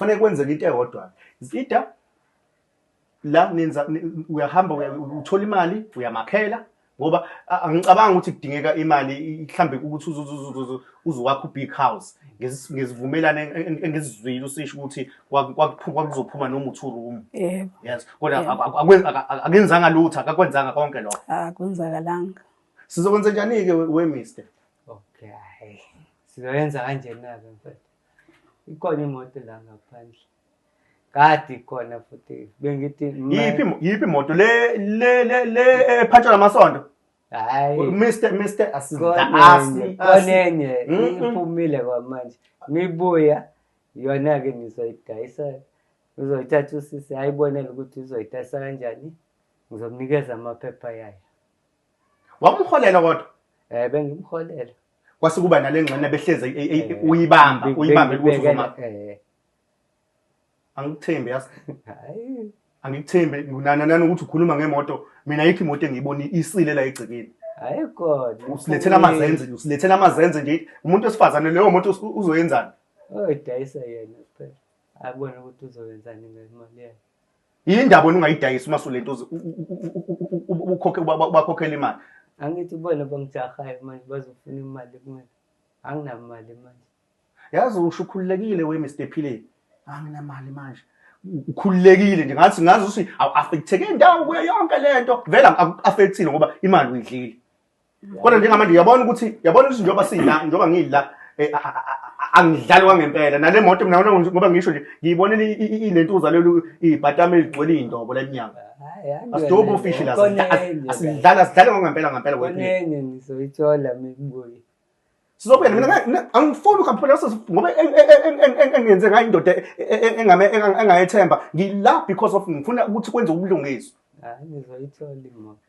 kufanele kwenzeke into eyodwa. Either la nenza uyahamba uthola imali uyamakhela ngoba angicabangi ukuthi kudingeka imali mhlambe ukuthi uzokwakha ubig house ngesivumelane engizizwile usisho ukuthi kwakuzophuma noma u2 room. Yebo. Yes, kodwa akenzanga lutho, akakwenzanga konke lokho. Akwenzakalanga. Sizokwenza njani ke we Mr? Okay. Sizoyenza kanjena ke mfethu. Ikhona imoto la ngaphandle. Kade ikhona futhi bengithi yiphi imoto le ephatshwa namasondo? hayi Mr asi konenye iphumile kwamanje ngibuya yona ke nizoyidayisa uzoyithatha usisi ayibonela ukuthi uzoyidayisa kanjani ngizomnikeza amaphepha yayo. Wamholela kodwa? Bengimholela. Kwase kuba nalengxene behleze uyibamba ukuthi uzoma. Angithembi yasi. Hayi Angikuthembi nani ukuthi ukhuluma ngemoto mina ayikho imoto engiyibona isile la egcekeni. Ayikho. Usilethela amazenze nje umuntu osifazane leyo moto uzoyenzani? Oyidayisa yena phela. Abone ukuthi uzoyenzani ngemali yakhe. Yindaba ungayidayisa uma solento bakhokhela imali. Angithi bona bangijahayo manje bazofuna imali kumina. Anginamali manje. Yazi ushukhulekile we Mr Phile. Anginamali manje. Ukhululekile nje ngathi ngazi ukuthi affecteke indawo kuyo yonke lento vela affectile ngoba imali uyidlile. Kodwa njengamanje uyabona ukuthi njoba sila njoba ngidla angidlali kwangempela nale moto mina ngoba ngisho nje ngiyibonela ilentuza lelo ibhatama eligcwele indobo leminyaka. Asidobo official asidlala kwangempela wena nizoyithola mibuye. Sizobuyela mina angifuni ukhaphela ngoba engenze ngayo indoda engayethemba ngila because of ngifuna ukuthi kwenze ubulungiswa. Nizoyithola imoto.